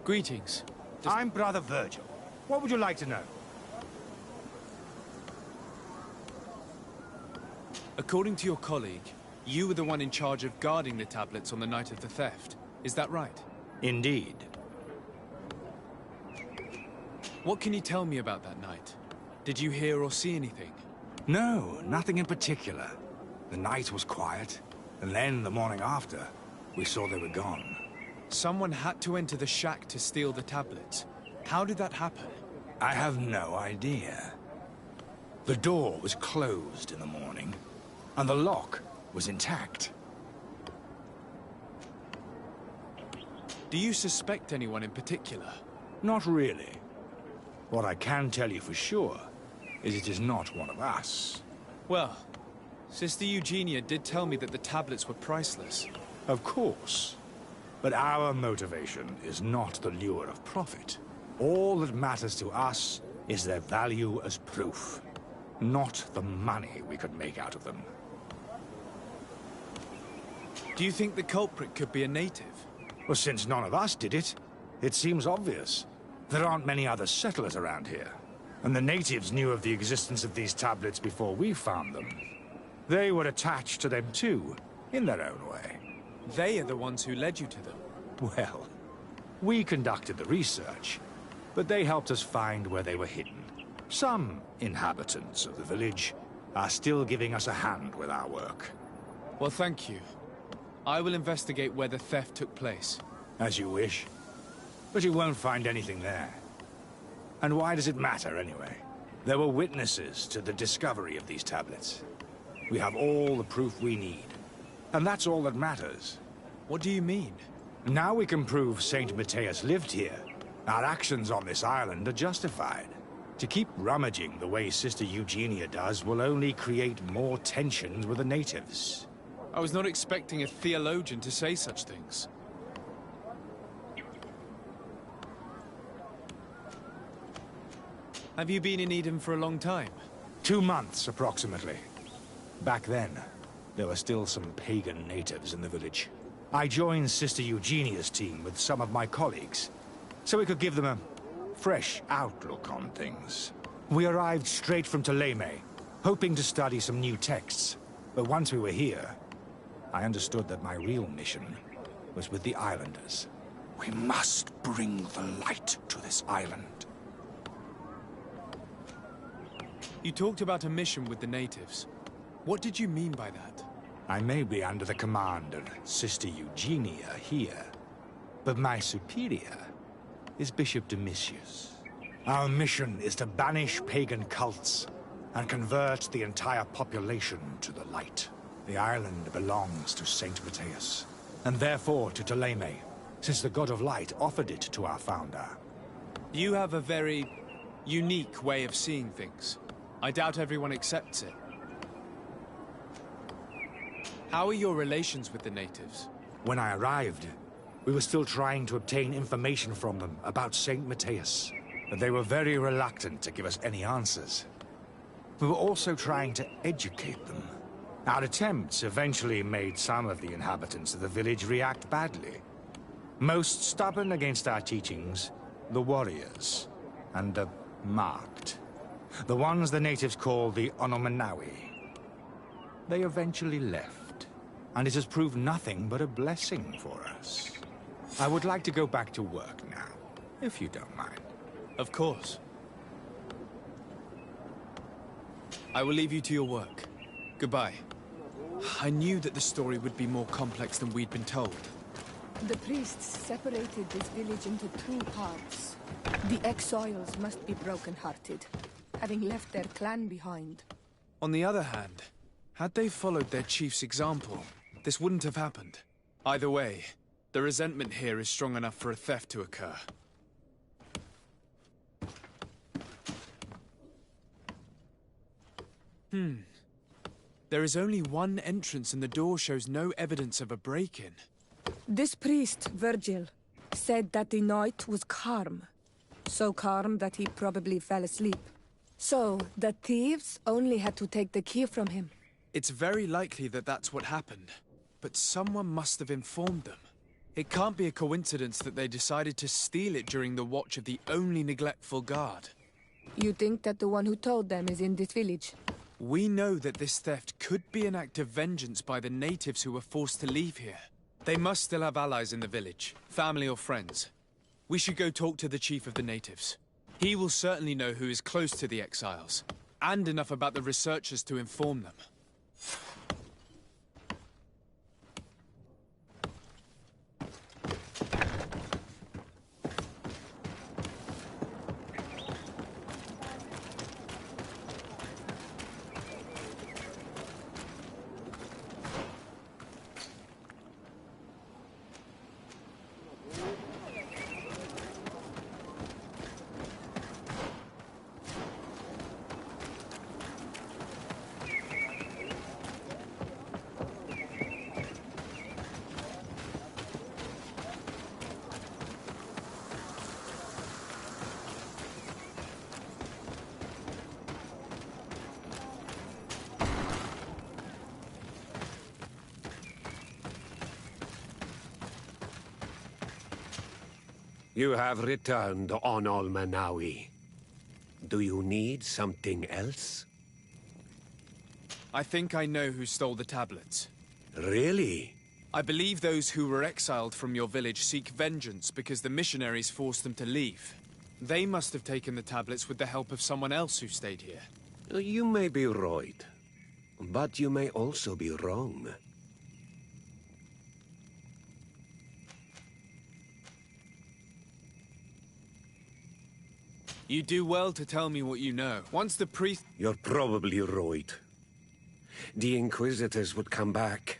Greetings. I'm Brother Virgil. What would you like to know? According to your colleague, you were the one in charge of guarding the tablets on the night of the theft. Is that right? Indeed. What can you tell me about that night? Did you hear or see anything? No, nothing in particular. The night was quiet, and then the morning after, we saw they were gone. Someone had to enter the shack to steal the tablets. How did that happen? I have no idea. The door was closed in the morning, and the lock was intact. Do you suspect anyone in particular? Not really. What I can tell you for sure is it is not one of us. Well, Sister Eugenia did tell me that the tablets were priceless. Of course. But our motivation is not the lure of profit. All that matters to us is their value as proof, not the money we could make out of them. Do you think the culprit could be a native? Well, since none of us did it, it seems obvious. There aren't many other settlers around here, and the natives knew of the existence of these tablets before we found them. They were attached to them too, in their own way. They are the ones who led you to them. Well, we conducted the research, but they helped us find where they were hidden. Some inhabitants of the village are still giving us a hand with our work. Well, thank you. I will investigate where the theft took place. As you wish. But you won't find anything there. And why does it matter, anyway? There were witnesses to the discovery of these tablets. We have all the proof we need. And that's all that matters. What do you mean? Now we can prove Saint Matthias lived here. Our actions on this island are justified. To keep rummaging the way Sister Eugenia does will only create more tensions with the natives. I was not expecting a theologian to say such things. Have you been in Eden for a long time? 2 months, approximately. Back then, there were still some pagan natives in the village. I joined Sister Eugenia's team with some of my colleagues, so we could give them a fresh outlook on things. We arrived straight from Ptolemy, hoping to study some new texts. But once we were here, I understood that my real mission was with the islanders. We must bring the light to this island. You talked about a mission with the natives. What did you mean by that? I may be under the command of Sister Eugenia here, but my superior is Bishop Domitius. Our mission is to banish pagan cults and convert the entire population to the light. The island belongs to Saint Matthias, and therefore to Ptolemy, since the God of Light offered it to our founder. You have a very unique way of seeing things. I doubt everyone accepts it. How are your relations with the natives? When I arrived, we were still trying to obtain information from them about Saint Matthias, but they were very reluctant to give us any answers. We were also trying to educate them. Our attempts eventually made some of the inhabitants of the village react badly. Most stubborn against our teachings, the warriors, and the marked. The ones the natives call the Onomanawi. They eventually left, and it has proved nothing but a blessing for us. I would like to go back to work now, if you don't mind. Of course. I will leave you to your work. Goodbye. I knew that the story would be more complex than we'd been told. The priests separated this village into 2 parts. The exiles must be broken-hearted, having left their clan behind. On the other hand, had they followed their chief's example, this wouldn't have happened. Either way, the resentment here is strong enough for a theft to occur. There is only one entrance and the door shows no evidence of a break-in. This priest, Virgil, said that the night was calm. So calm that he probably fell asleep. So, the thieves only had to take the key from him. It's very likely that that's what happened, but someone must have informed them. It can't be a coincidence that they decided to steal it during the watch of the only neglectful guard. You think that the one who told them is in this village? We know that this theft could be an act of vengeance by the natives who were forced to leave here. They must still have allies in the village, family or friends. We should go talk to the chief of the natives. He will certainly know who is close to the exiles, and enough about the researchers to inform them. You have returned on Olmanawi. Do you need something else? I think I know who stole the tablets. Really? I believe those who were exiled from your village seek vengeance because the missionaries forced them to leave. They must have taken the tablets with the help of someone else who stayed here. You may be right, but you may also be wrong. You do well to tell me what you know. Once the priest... You're probably right. The Inquisitors would come back,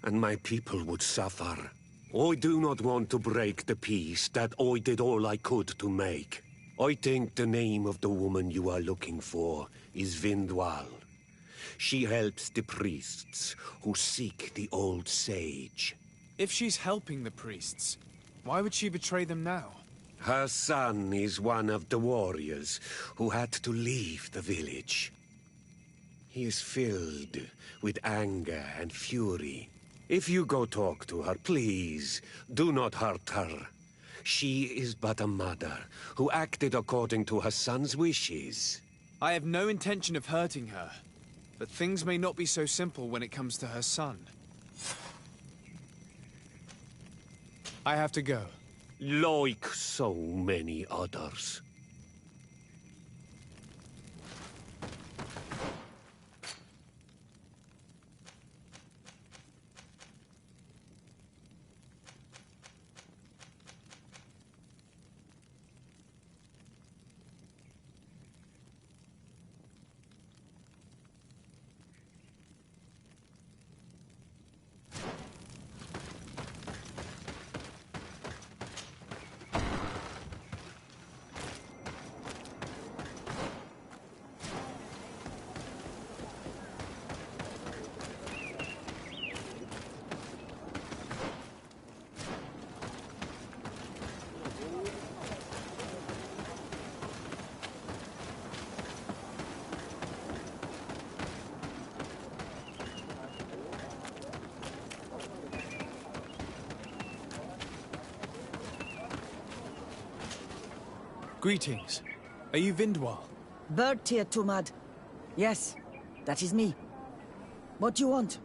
and my people would suffer. I do not want to break the peace that I did all I could to make. I think the name of the woman you are looking for is Vindwal. She helps the priests who seek the old sage. If she's helping the priests, why would she betray them now? Her son is one of the warriors who had to leave the village. He is filled with anger and fury. If you go talk to her, please, do not hurt her. She is but a mother who acted according to her son's wishes. I have no intention of hurting her, but things may not be so simple when it comes to her son. I have to go. Like so many others. Greetings. Are you Vindwal? Bertir Tumad. Yes, that is me. What do you want?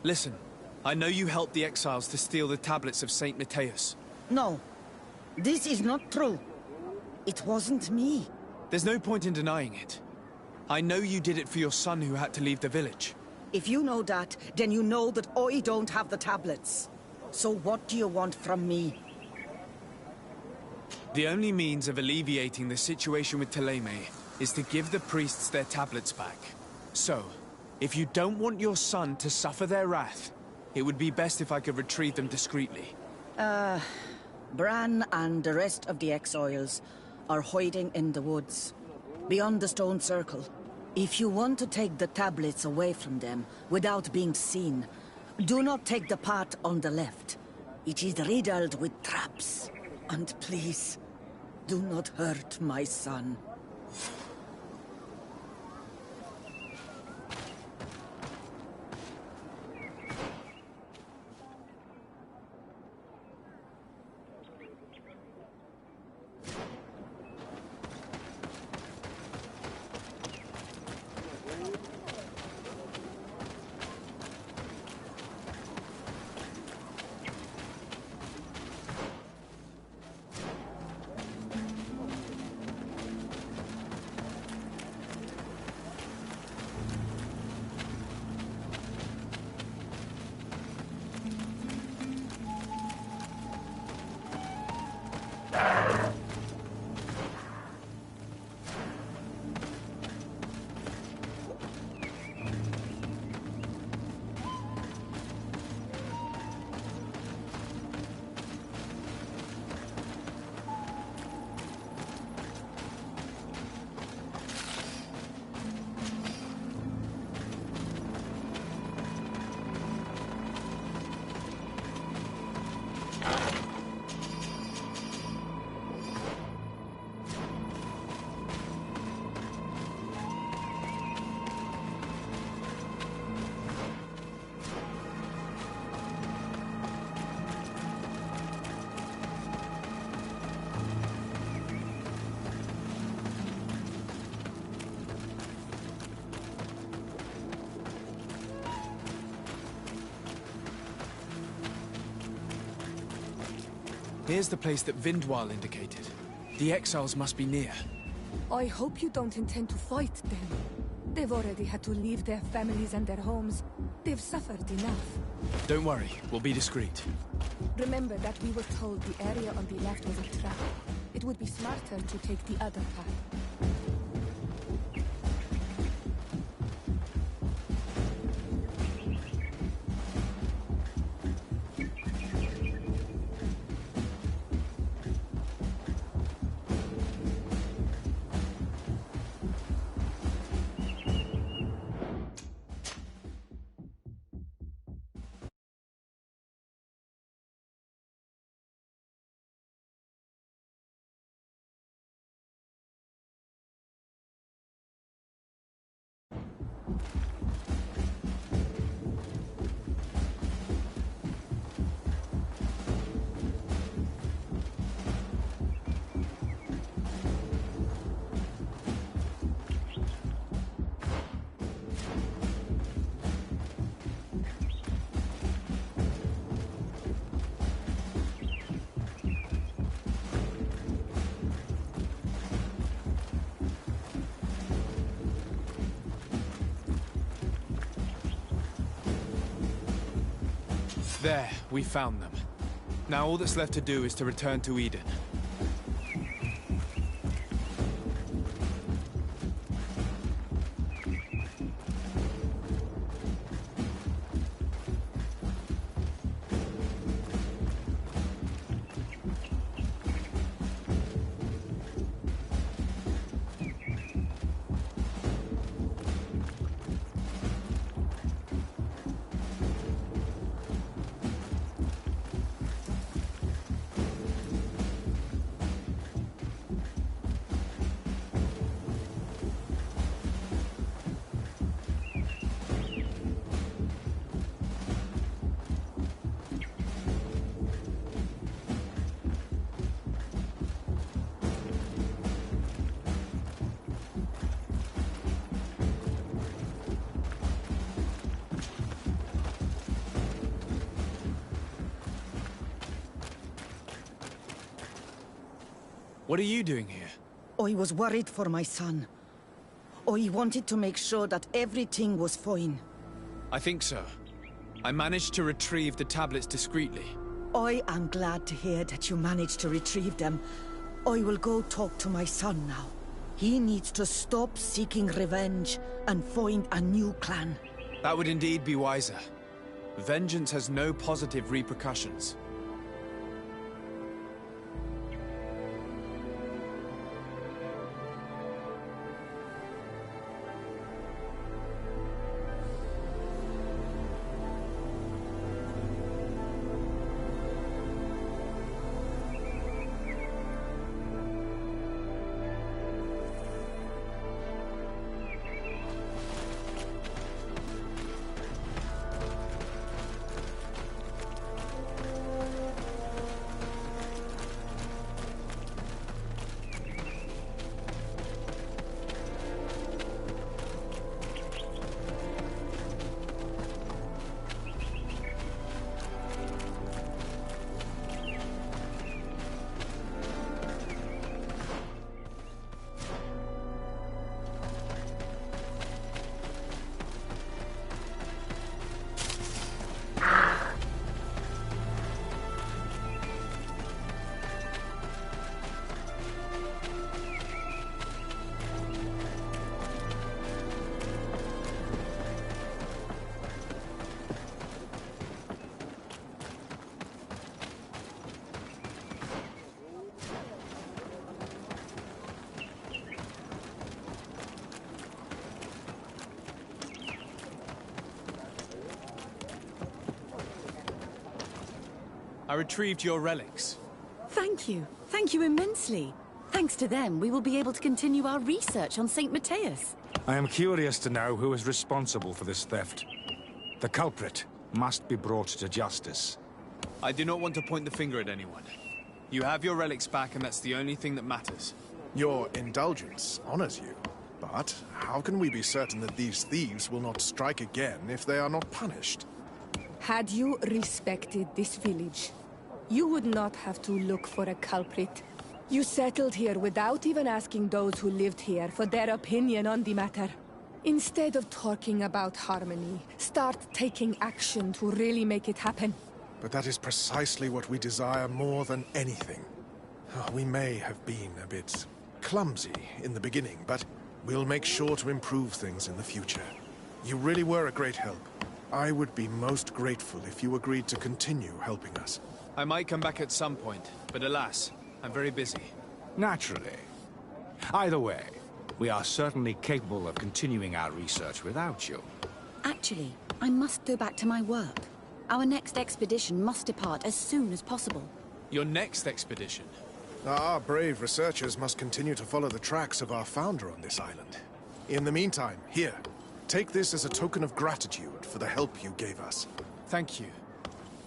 Listen, I know you helped the exiles to steal the tablets of Saint Matthias. No, this is not true. It wasn't me. There's no point in denying it. I know you did it for your son who had to leave the village. If you know that, then you know that I don't have the tablets. So what do you want from me? The only means of alleviating the situation with Thélème is to give the priests their tablets back. So, if you don't want your son to suffer their wrath, it would be best if I could retrieve them discreetly. Bran and the rest of the exiles are hiding in the woods, beyond the stone circle. If you want to take the tablets away from them without being seen, do not take the path on the left. It is riddled with traps. And please, do not hurt my son. Here's the place that Vindwal indicated. The exiles must be near. I hope you don't intend to fight them. They've already had to leave their families and their homes. They've suffered enough. Don't worry, we'll be discreet. Remember that we were told the area on the left was a trap. It would be smarter to take the other path. There, we found them. Now all that's left to do is to return to Eden. What are you doing here? I was worried for my son. I wanted to make sure that everything was fine. I think so. I managed to retrieve the tablets discreetly. I am glad to hear that you managed to retrieve them. I will go talk to my son now. He needs to stop seeking revenge and find a new clan. That would indeed be wiser. Vengeance has no positive repercussions. I retrieved your relics. Thank you. Thank you immensely. Thanks to them, we will be able to continue our research on St. Matthias. I am curious to know who is responsible for this theft. The culprit must be brought to justice. I do not want to point the finger at anyone. You have your relics back, and that's the only thing that matters. Your indulgence honors you. But how can we be certain that these thieves will not strike again if they are not punished? Had you respected this village, You would not have to look for a culprit. You settled here without even asking those who lived here for their opinion on the matter. Instead of talking about harmony, start taking action to really make it happen. But that is precisely what we desire more than anything. We may have been a bit clumsy in the beginning, but we'll make sure to improve things in the future. You really were a great help. I would be most grateful if you agreed to continue helping us. I might come back at some point, but alas, I'm very busy. Naturally. Either way, we are certainly capable of continuing our research without you. Actually, I must go back to my work. Our next expedition must depart as soon as possible. Your next expedition? Our brave researchers must continue to follow the tracks of our founder on this island. In the meantime, here, take this as a token of gratitude for the help you gave us. Thank you.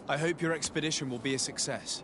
I hope your expedition will be a success.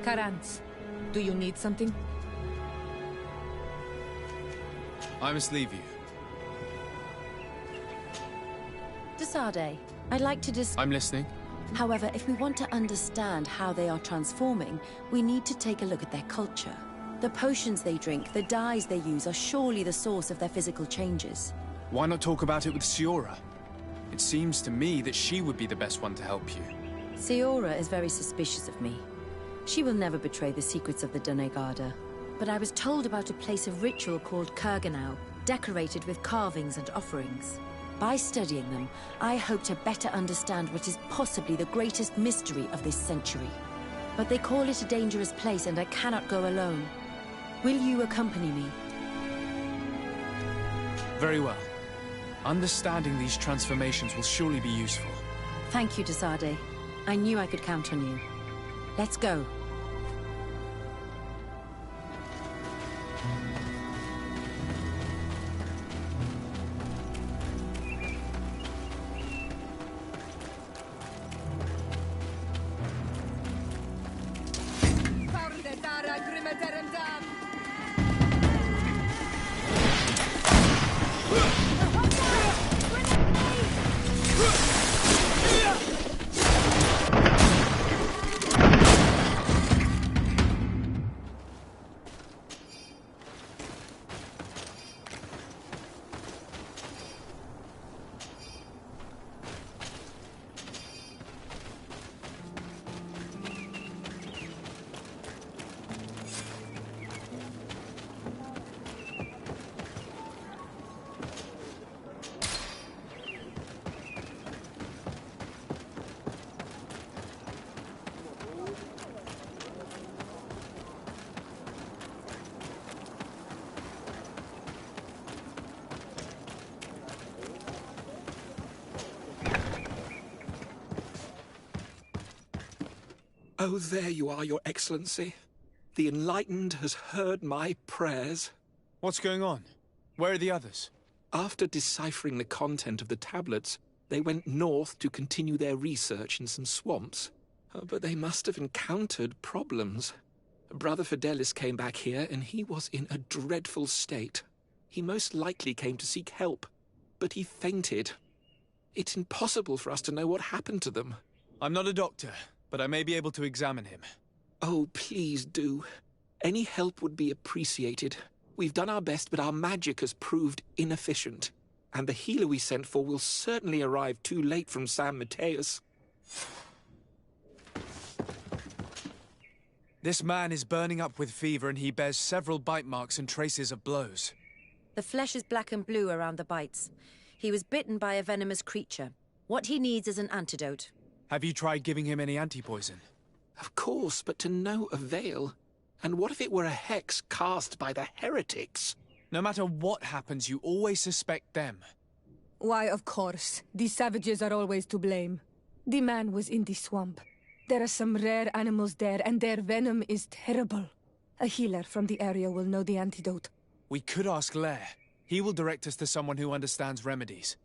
Karans, do you need something? I must leave you. Desade, I'd like to I'm listening. However, if we want to understand how they are transforming, we need to take a look at their culture. The potions they drink, the dyes they use are surely the source of their physical changes. Why not talk about it with Siora? It seems to me that she would be the best one to help you. Siora is very suspicious of me. She will never betray the secrets of the Doneigada. But I was told about a place of ritual called Kurganau, decorated with carvings and offerings. By studying them, I hope to better understand what is possibly the greatest mystery of this century. But they call it a dangerous place and I cannot go alone. Will you accompany me? Very well. Understanding these transformations will surely be useful. Thank you, Desade. I knew I could count on you. Let's go. Oh, there you are, Your Excellency. The Enlightened has heard my prayers. What's going on? Where are the others? After deciphering the content of the tablets, they went north to continue their research in some swamps. But they must have encountered problems. Brother Fidelis came back here, and he was in a dreadful state. He most likely came to seek help, but he fainted. It's impossible for us to know what happened to them. I'm not a doctor, but I may be able to examine him. Oh, please do. Any help would be appreciated. We've done our best, but our magic has proved inefficient. And the healer we sent for will certainly arrive too late from San Mateus. This man is burning up with fever, and he bears several bite marks and traces of blows. The flesh is black and blue around the bites. He was bitten by a venomous creature. What he needs is an antidote. Have you tried giving him any anti-poison? Of course, but to no avail. And what if it were a hex cast by the heretics? No matter what happens, you always suspect them. Why, of course. The savages are always to blame. The man was in the swamp. There are some rare animals there, and their venom is terrible. A healer from the area will know the antidote. We could ask Lair. He will direct us to someone who understands remedies.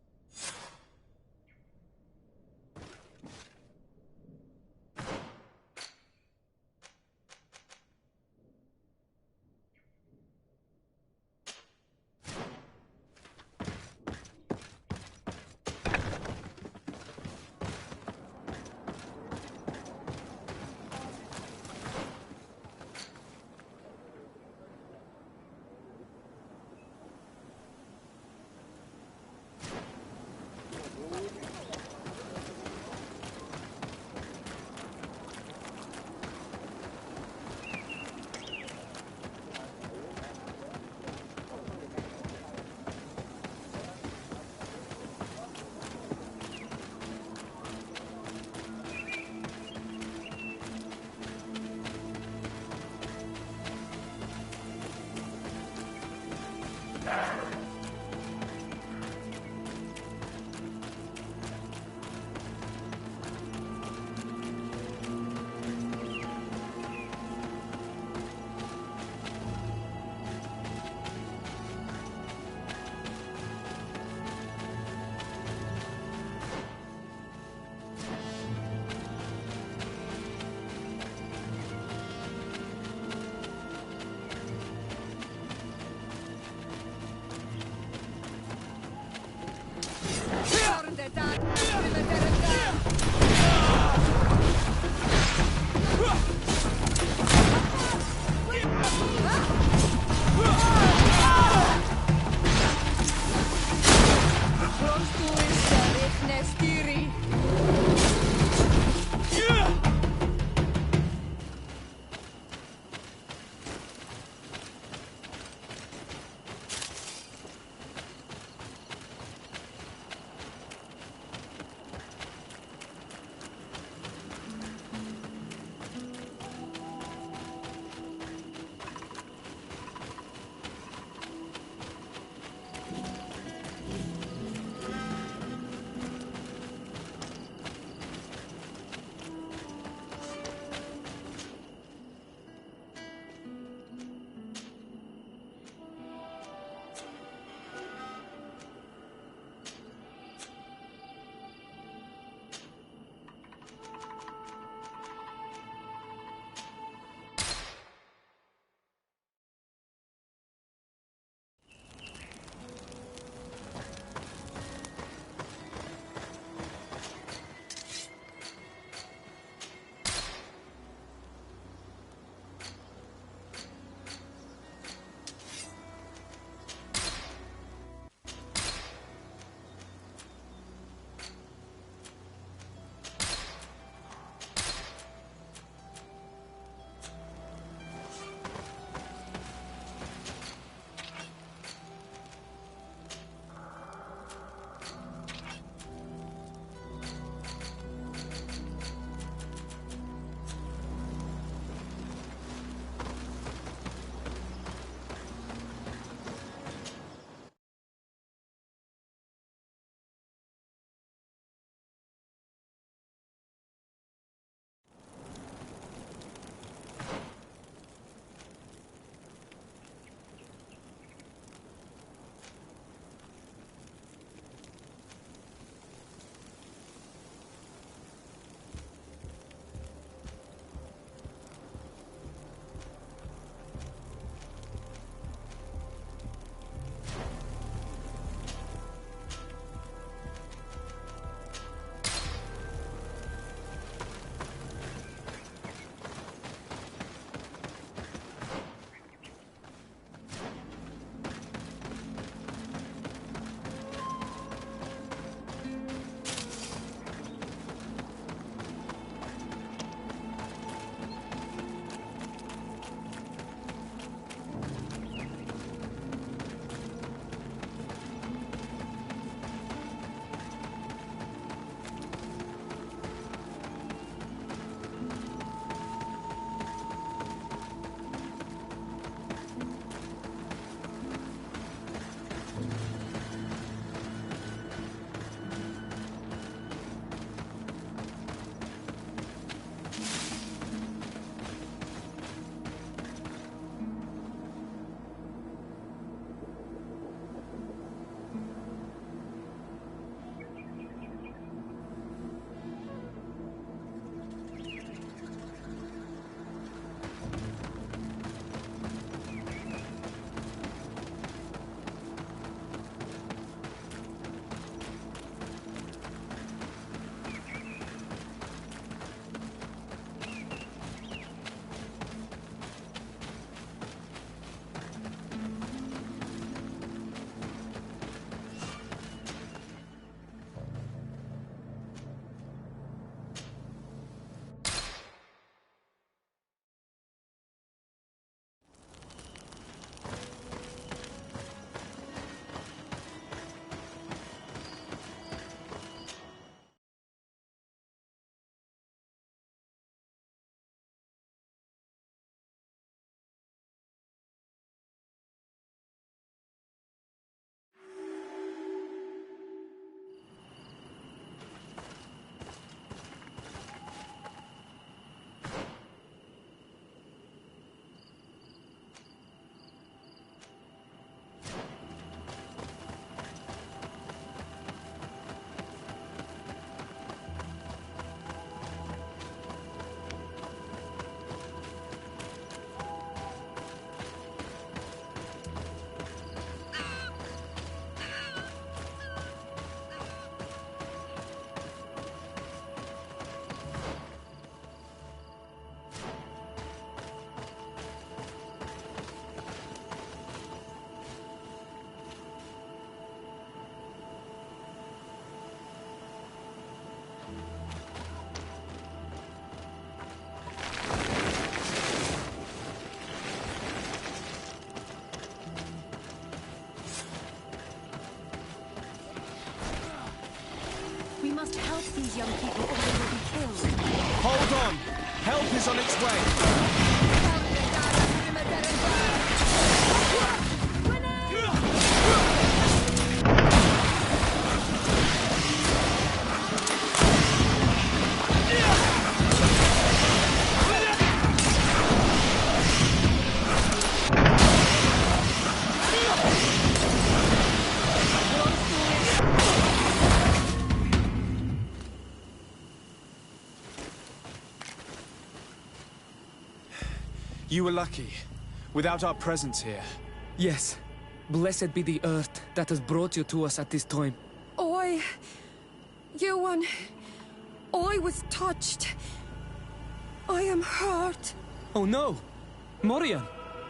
must help these young people or they will be killed. Hold on! Help is on its way! You were lucky. Without our presence here. Yes. Blessed be the earth that has brought you to us at this time. Ewan, I was touched. I am hurt. Oh no! Morian!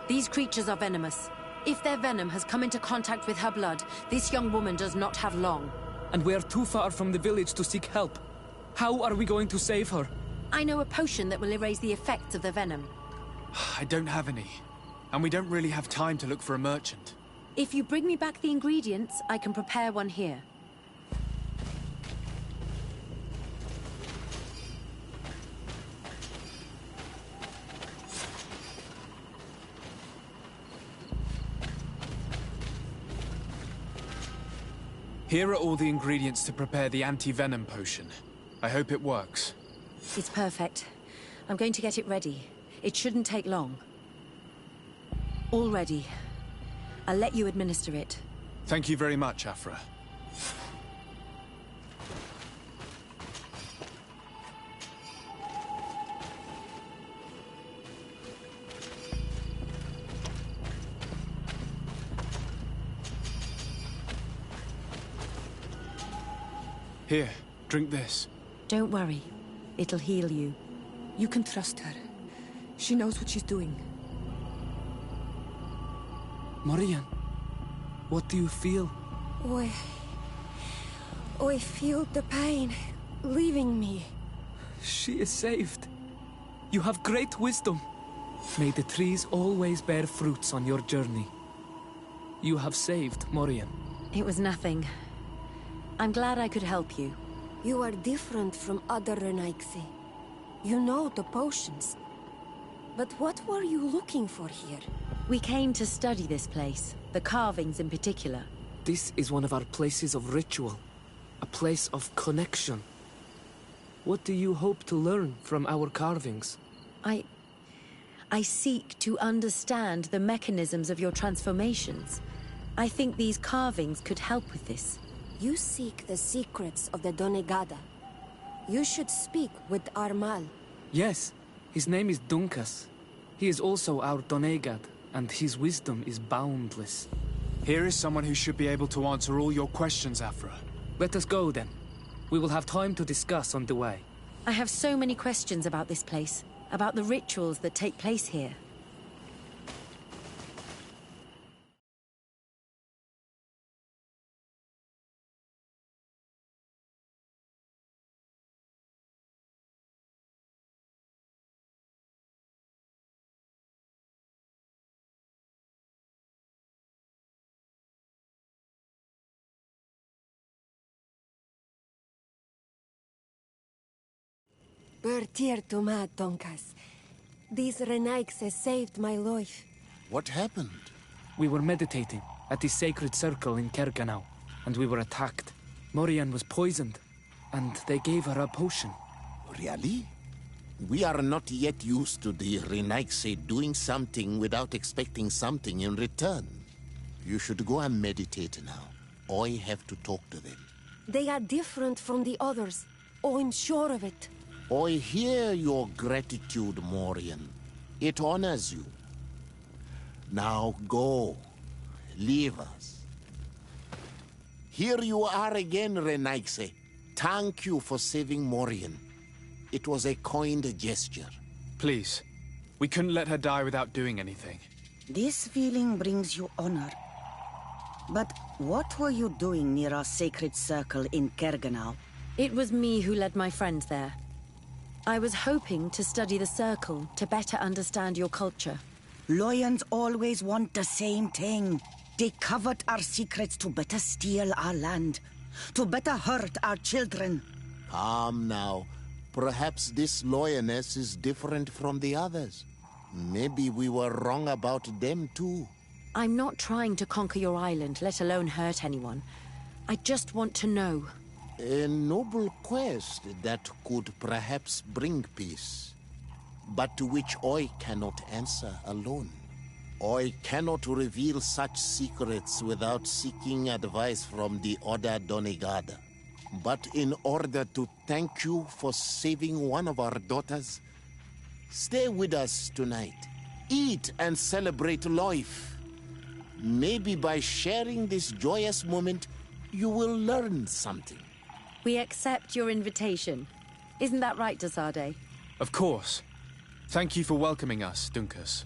These creatures are venomous. If their venom has come into contact with her blood, this young woman does not have long. And we are too far from the village to seek help. How are we going to save her? I know a potion that will erase the effects of the venom. I don't have any. And we don't really have time to look for a merchant. If you bring me back the ingredients, I can prepare one here. Here are all the ingredients to prepare the anti-venom potion. I hope it works. It's perfect. I'm going to get it ready. It shouldn't take long. All ready. I'll let you administer it. Thank you very much, Afra. Here, drink this. Don't worry. It'll heal you. You can trust her. She knows what she's doing. Morian, what do you feel? I feel the pain leaving me. She is saved. You have great wisdom. May the trees always bear fruits on your journey. You have saved Morian. It was nothing. I'm glad I could help you. You are different from other Renaigse. You know the potions. But what were you looking for here? We came to study this place, the carvings in particular. This is one of our places of ritual. A place of connection. What do you hope to learn from our carvings? I seek to understand the mechanisms of your transformations. I think these carvings could help with this. You seek the secrets of the Donegada. You should speak with Armal. Yes, his name is Dunkas. He is also our Donegad, and his wisdom is boundless. Here is someone who should be able to answer all your questions, Afra. Let us go, then. We will have time to discuss on the way. I have so many questions about this place, about the rituals that take place here. Bertir to ma, Donkas. These Renaigse saved my life. What happened? We were meditating at the sacred circle in Kerganau, and we were attacked. Morian was poisoned, and they gave her a potion. Really? We are not yet used to the Renaigse doing something without expecting something in return. You should go and meditate now. I have to talk to them. They are different from the others. I'm sure of it. I hear your gratitude, Morian. It honors you. Now go. Leave us. Here you are again, Renaigse. Thank you for saving Morian. It was a kind gesture. Please. We couldn't let her die without doing anything. This feeling brings you honor. But what were you doing near our sacred circle in Kerganau? It was me who led my friends there. I was hoping to study the circle to better understand your culture. Lions always want the same thing. They covet our secrets to better steal our land, to better hurt our children. Calm now. Perhaps this loyalness is different from the others. Maybe we were wrong about them too. I'm not trying to conquer your island, let alone hurt anyone. I just want to know. A noble quest that could perhaps bring peace, but to which I cannot answer alone. I cannot reveal such secrets without seeking advice from the Order Donegada. But in order to thank you for saving one of our daughters, stay with us tonight. Eat and celebrate life. Maybe by sharing this joyous moment, you will learn something. We accept your invitation. Isn't that right, Desade? Of course. Thank you for welcoming us, Dunkus.